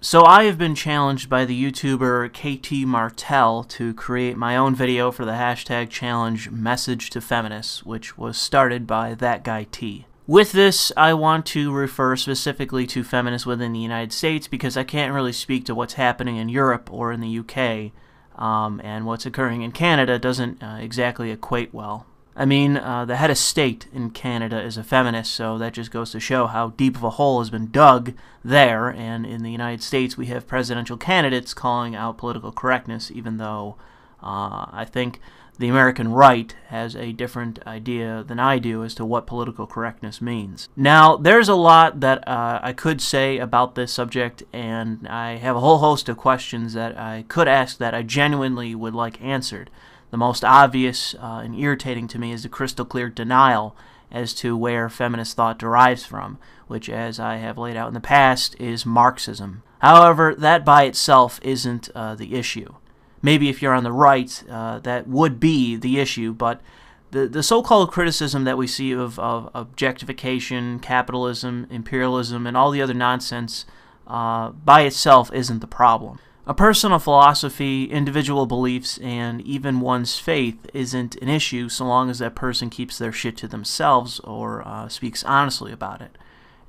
So I have been challenged by the YouTuber KT Martell to create my own video for the hashtag challenge message to feminists, which was started by that guy T. With this, I want to refer specifically to feminists within the United States because I can't really speak to what's happening in Europe or in the UK, and what's occurring in Canada doesn't exactly equate well. I mean, the head of state in Canada is a feminist, so that just goes to show how deep of a hole has been dug there, and in the United States we have presidential candidates calling out political correctness, even though I think the American right has a different idea than I do as to what political correctness means. Now, there's a lot that I could say about this subject, and I have a whole host of questions that I could ask that I genuinely would like answered. The most obvious and irritating to me is the crystal clear denial as to where feminist thought derives from, which, as I have laid out in the past, is Marxism. However, that by itself isn't the issue. Maybe if you're on the right, that would be the issue, but the so-called criticism that we see of objectification, capitalism, imperialism, and all the other nonsense by itself isn't the problem. A personal philosophy, individual beliefs, and even one's faith isn't an issue so long as that person keeps their shit to themselves or speaks honestly about it.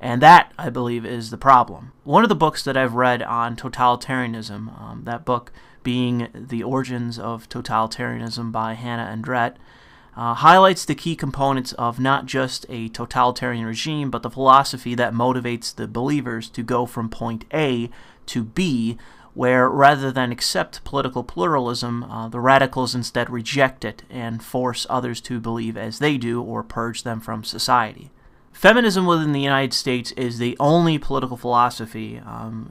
And that, I believe, is the problem. One of the books that I've read on totalitarianism, that book being The Origins of Totalitarianism by Hannah Andrett, highlights the key components of not just a totalitarian regime, but the philosophy that motivates the believers to go from point A to B, where rather than accept political pluralism, the radicals instead reject it and force others to believe as they do or purge them from society. Feminism within the United States is the only political philosophy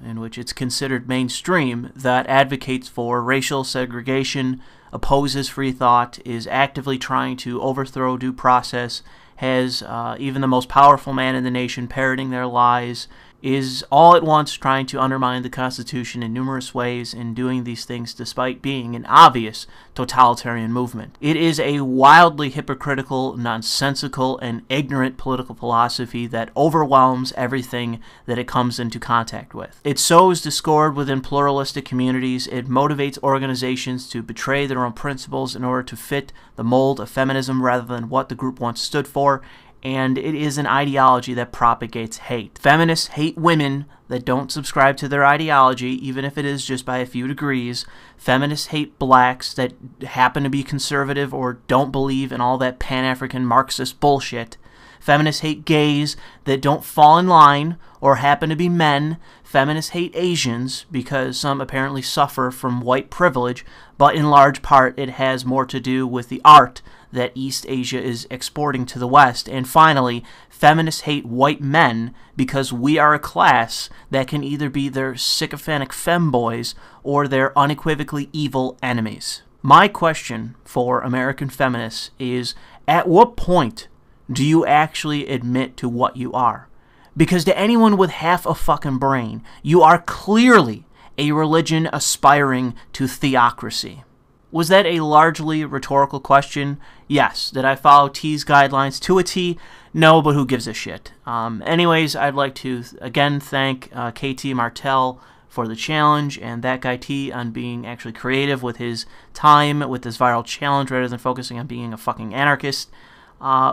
in which it's considered mainstream that advocates for racial segregation, opposes free thought, is actively trying to overthrow due process, has even the most powerful man in the nation parroting their lies, is all at once trying to undermine the Constitution in numerous ways and doing these things despite being an obvious totalitarian movement. It is a wildly hypocritical, nonsensical, and ignorant political philosophy that overwhelms everything that it comes into contact with. It sows discord within pluralistic communities. It motivates organizations to betray their own principles in order to fit the mold of feminism rather than what the group once stood for. And it is an ideology that propagates hate. Feminists hate women that don't subscribe to their ideology, even if it is just by a few degrees. Feminists hate blacks that happen to be conservative or don't believe in all that Pan-African Marxist bullshit. Feminists hate gays that don't fall in line or happen to be men. Feminists hate Asians because some apparently suffer from white privilege, but in large part it has more to do with the art that East Asia is exporting to the West. And finally, feminists hate white men because we are a class that can either be their sycophantic femboys or their unequivocally evil enemies. My question for American feminists is, at what point do you actually admit to what you are? Because to anyone with half a fucking brain, you are clearly a religion aspiring to theocracy. Was that a largely rhetorical question? Yes. Did I follow T's guidelines to a T? No, but who gives a shit? Anyways, I'd like to again thank KT Martell for the challenge and that guy T on being actually creative with his time with this viral challenge rather than focusing on being a fucking anarchist.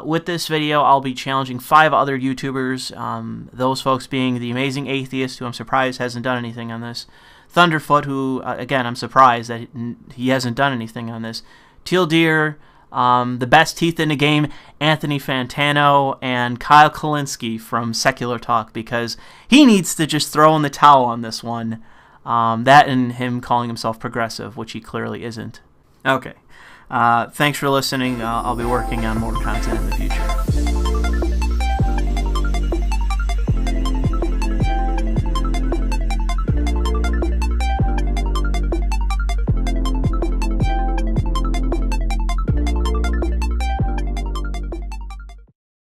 With this video, I'll be challenging 5 other YouTubers, those folks being The Amazing Atheist, who I'm surprised hasn't done anything on this, Thunderfoot, who, again, I'm surprised that he hasn't done anything on this, Teal Deer, the best teeth in the game, Anthony Fantano, and Kyle Kalinske from Secular Talk, because he needs to just throw in the towel on this one. That and him calling himself progressive, which he clearly isn't. Okay. Thanks for listening. I'll be working on more content in the future.